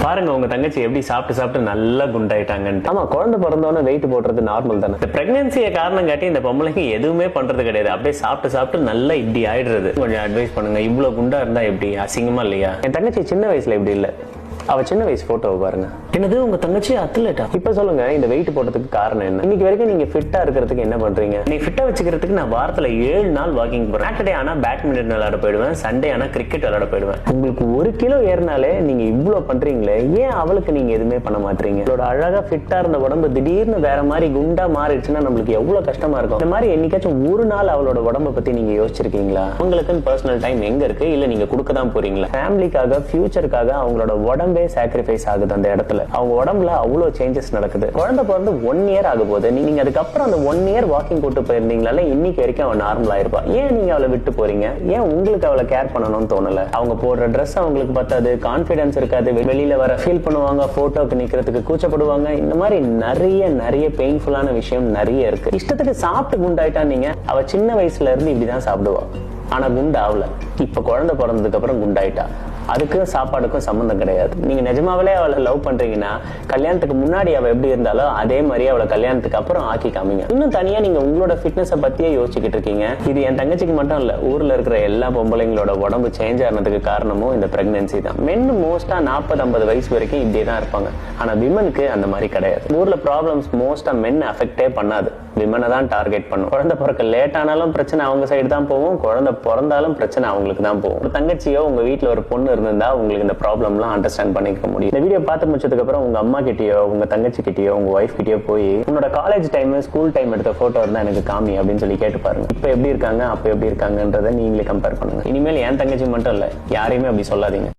பாருங்க உங்க தங்கச்சி எப்படி சாப்பிட்டு சாப்பிட்டு நல்லா குண்டாயிட்டாங்க. ஆமா, குழந்தை பிறந்தோன்னு வெயிட் போடுறது நார்மல் தானே. இந்த பிரெக்னன்சியை காரணம் காட்டி இந்த பொம்பளைக்கு எதுவுமே பண்றது கிடையாது. அப்படியே சாப்பிட்டு சாப்பிட்டு நல்லா இப்படி ஆயிடுறது. கொஞ்சம் அட்வைஸ் பண்ணுங்க. இவ்வளவு குண்டா இருந்தா எப்படி? அசிங்கமா இல்லையா? என் தங்கச்சி சின்ன வயசுல இப்படி இல்ல. அவ சின்ன வயசு போட்டோவை பாருங்க. என்னது உங்க தங்கச்சி அத்லெட்டா? இப்ப சொல்லுங்க, இந்த வெயிட் போட்டதுக்கு காரணம் என்ன? இன்னைக்கு வரைக்கும் நீங்க ஃபிட்டா இருக்கிறதுக்கு என்ன பண்றீங்க? நீ ஃபிட்டா வச்சுக்கிறதுக்கு நான் வாரத்துல 7 நாள் வாக்கிங் போறேன். சாட்டர்டே ஆனா பேட்மிண்டன் விளையாட போயிடுவேன், சண்டே ஆனா கிரிக்கெட் விளையாட போயிடுவேன். உங்களுக்கு 1 கிலோ ஏறினாலே நீங்க இவ்வளவு பண்றீங்களே, ஏன் அவளுக்கு நீங்க எதுவுமே பண்ண மாட்டீங்க? அவளோட அழகா ஃபிட்டா இருந்த உடம்பு திடீர்னு வேற மாதிரி குண்டா மாறிடுச்சுன்னா நம்மளுக்கு எவ்வளவு கஷ்டமா இருக்கும். இந்த மாதிரி என்னைக்காச்சும் ஒரு நாள் அவளோட உடம்ப பத்தி நீங்க யோசிச்சிருக்கீங்களா? உங்களுக்கு பர்சனல் டைம் எங்க இருக்கு? இல்ல நீங்க கொடுக்க தான் போறீங்களா? ஃபேமிலிக்காக, ஃபியூச்சருக்காக அவங்களோட உடம்பே சாக்ரிஃபைஸ் ஆகுது. அந்த இடத்துல அவங்க உடம்புல அவ்வளவு சேஞ்சஸ் நடக்குது. குழந்தை பிறந்து 1 இயர் ஆக போகுது. நீங்க அதுக்கப்புறம் அந்த 1 இயர் வாக்கிங் கூட்டு போயிருந்தீங்களா? இன்னைக்கு வரைக்கும் அவன் நார்மல் ஆயிருப்பா. ஏன் நீங்க அவளை விட்டு போறீங்க? ஏன் உங்களுக்கு அவளை கேர் பண்ணணும்னு தோணல? அவங்க போடுற ட்ரெஸ் அவங்களுக்கு பத்தாது, கான்பிடன்ஸ் இருக்காது, வெளியில வர ஃபீல் பண்ணுவாங்க, போட்டோக்கு நிக்கிறதுக்கு கூச்சப்படுவாங்க. இந்த மாதிரி நிறைய பெயின்ஃபுல்லான விஷயம் நிறைய இருக்கு. இஷ்டத்துக்கு சாப்பிட்டு குண்டாயிட்டா நீங்க. அவ சின்ன வயசுல இருந்து இப்படிதான் சாப்பிடுவா, ஆனா குண்டு ஆகல. இப்ப குழந்தை பிறந்ததுக்கு அப்புறம் குண்டாயிட்டா. அதுக்கும் சாப்பாடுக்கும் சம்பந்தம் கிடையாது. நீங்க நிஜமாவே அவளை லவ் பண்றீங்கன்னா கல்யாணத்துக்கு முன்னாடி அவ எப்படி இருந்தாலும் அதே மாதிரி அவளை கல்யாணத்துக்கு அப்புறம் ஆக்கி காமிங்க. இன்னும் தனியா நீங்க உங்களோட ஃபிட்னஸ் பத்தியே யோசிச்சுக்கிட்டு இருக்கீங்க. இது என் தங்கச்சிக்கு மட்டும் இல்ல, ஊர்ல இருக்கிற எல்லா பொம்பளைங்களோட உடம்பு சேஞ்ச் ஆனதுக்கு காரணமும் இந்த பிரெக்னன்சி தான். மென் மோஸ்டா 40-50 வயசு வரைக்கும் இப்படியே தான் இருப்பாங்க. ஆனா விமனுக்கு அந்த மாதிரி கிடையாது. ஊர்ல ப்ராப்ளம்ஸ் மோஸ்டா மென் அஃபெக்டே பண்ணாது, விமனை தான் டார்கெட் பண்ணும். குழந்தை பிறக்க லேட் ஆனாலும் பிரச்சனை அவங்க சைடு தான் போகும், குழந்தை பிறந்தாலும் பிரச்சனை அவங்களுக்கு தான் போகும். தங்கச்சியோ உங்க வீட்டுல ஒரு பொண்ணு இருந்தா உங்களுக்கு இந்த ப்ராப்ளம்லாம் அண்டர்ஸ்டாண்ட் பண்ணிக்க முடியும். இந்த வீடியோ பார்த்து முடிச்சதுக்கு அப்புறம் உங்க அம்மா கிட்டயோ, உங்க தங்கச்சி கிட்டயோ, உங்க ஒய்ஃப் கிட்டயோ போய் உன்னோட காலேஜ் டைம், ஸ்கூல் டைம் எடுத்த போட்டோ இருந்தா எனக்கு காமி அப்படின்னு சொல்லி கேட்டு பாருங்க. இப்ப எப்படி இருக்காங்க, அப்ப எப்படி இருக்காங்கன்றதை நீங்களே கம்பேர் பண்ணுங்க. இனிமேல் என் தங்கச்சி மட்டும் இல்ல, யாரையுமே அப்படி சொல்லாதீங்க.